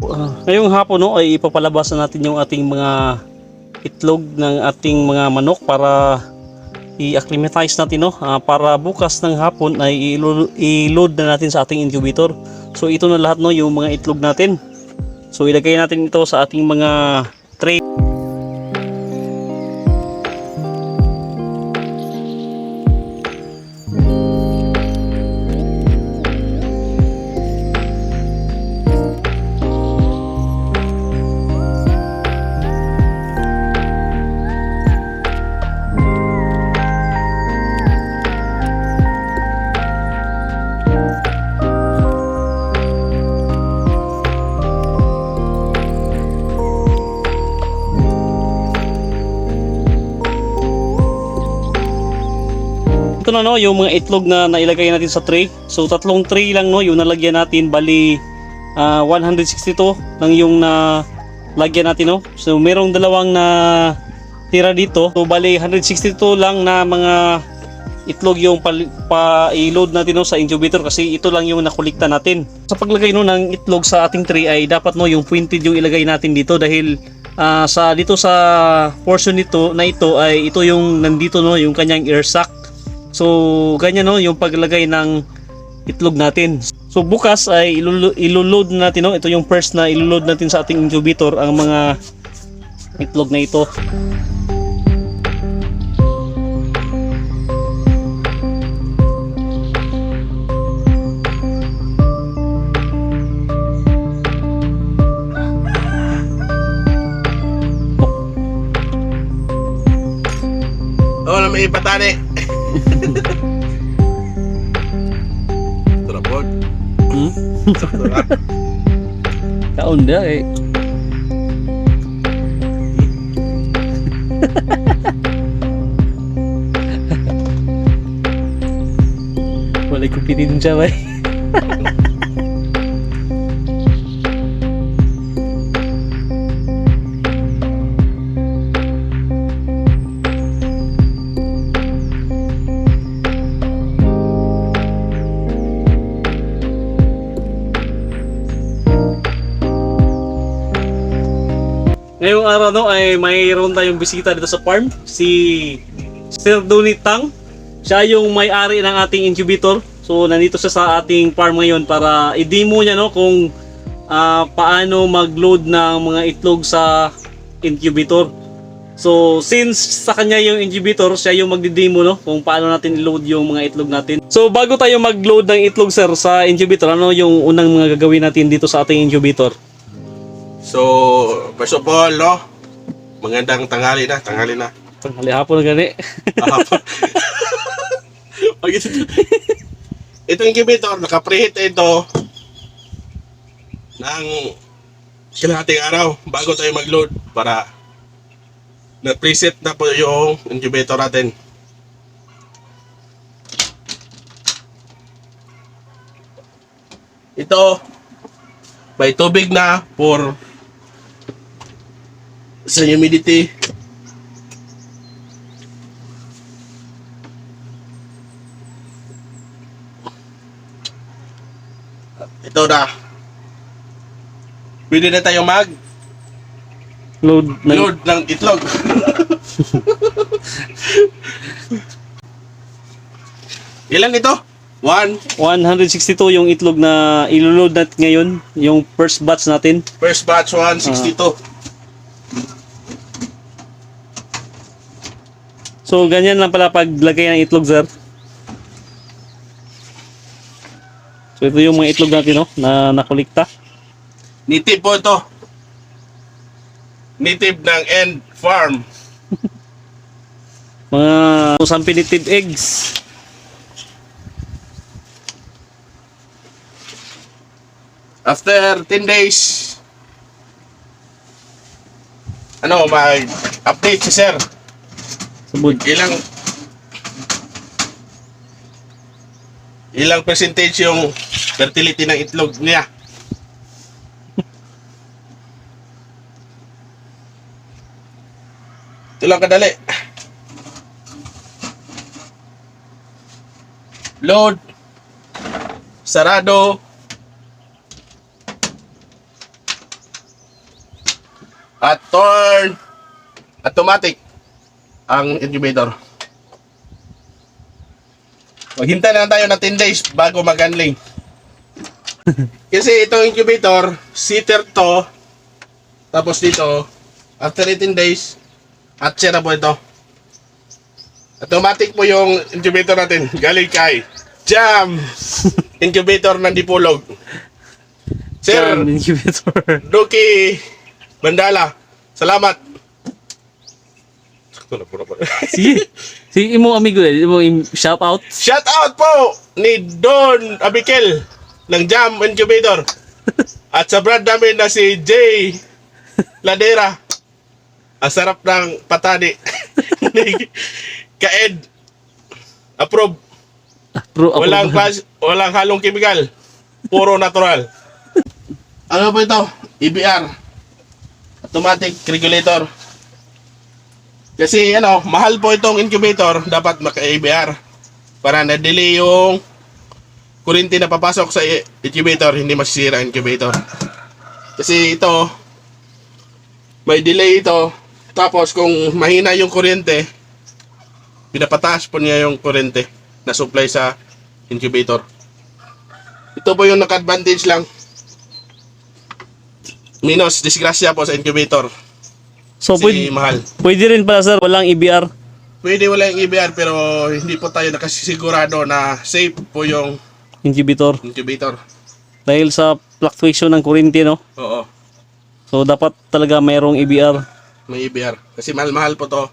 Ngayong hapon no, ay ipapalabas na natin yung ating mga itlog ng ating mga manok para i-acclimatize natin no, para bukas ng hapon ay i-load na natin sa ating incubator. So ito na lahat no, yung mga itlog natin. So ilagay natin ito sa ating mga tray. Ito na no, yung mga itlog na nailagay natin sa tray. So tatlong tray lang no, yung nalagyan natin, bali 162 lang yung na lagyan natin no. So merong dalawang na tira dito. So bali 162 lang na mga itlog yung pa-i-load natin no sa incubator kasi ito lang yung nakulikta natin. Sa paglagay no ng itlog sa ating tray ay dapat no yung pointed yung ilagay natin dito dahil dito sa portion nito na ito ay ito yung nandito no yung kanyang air sac. So ganyan no yung paglagay ng itlog natin. So bukas ay iloload natin no. Ito yung first na iloload natin sa ating incubator ang mga itlog na ito. Oh, may patane. Trapod. Kaunda eh. Wala kupitin siya ba? Ngayong araw no ay mayroon tayong bisita dito sa farm, si Sir Donnie Tang. Siya yung may-ari ng ating incubator. So nandito siya sa ating farm ngayon para i-demo niya no kung paano mag-load ng mga itlog sa incubator. So since sa kanya yung incubator, siya yung magdi-demo no kung paano natin i-load yung mga itlog natin. So bago tayo mag-load ng itlog sir sa incubator, ano yung unang mga gagawin natin dito sa ating incubator? So, first of all, no, magandang tanghali na. Tanghali hapon na gani. Itong incubator, naka-preheat ito ng kalahating araw bago tayo mag-load para na-preset na po yung incubator natin. Ito, may tubig na for sa humidity. Ito na. Pwede na tayo Load ng itlog. Ilan ito? 162 yung itlog na iloload natin ngayon, yung first batch natin. First batch 162. So ganyan lang pala paglagay ng itlog sir. So ito yung mga itlog natin no, na nakulikta. Native po ito. Native ng End Farm. Mga sampi native eggs. After 10 days, may update si sir. Sabod. Ilang percentage yung fertility ng itlog niya. Ito lang kadali. Load. Sarado. at turn automatic ang incubator. Maghintay na lang tayo ng 10 days bago mag-unling. Kasi itong incubator, seater to, tapos dito, after 18 days, hatcher na po ito. Automatic po yung incubator natin, galing kay Jam Incubator ng Dipolog. Sir, Yan, incubator. Doki Bandala, salamat. Sakto na po. Sige. Si imo amigo, shout out. Shout out po ni Don Abikel ng Jam Incubator. At sa brand namin na si Jay Ladera. Ang sarap ng patani. Kaed. Approve. Walang halong chemical. Puro natural. Ano po ito? EBR. Automatic regulator. Kasi mahal po itong incubator, dapat maka-EBR para na-delay yung kuryente na papasok sa incubator, hindi masisira ang incubator. Kasi ito, may delay ito, tapos kung mahina yung kuryente, pinapataas po niya yung kuryente na supply sa incubator. Ito po yung naka-advantage lang. Minus disgrasya po sa incubator. So Kasi mahal. pwede rin pala sir, walang EBR. Pwede wala yung EBR pero hindi po tayo nakasigurado na safe po yung Incubator. incubator. Dahil sa fluctuation ng kuryente, no? Oo, So dapat talaga mayroong EBR. may EBR. Kasi mahal-mahal po to.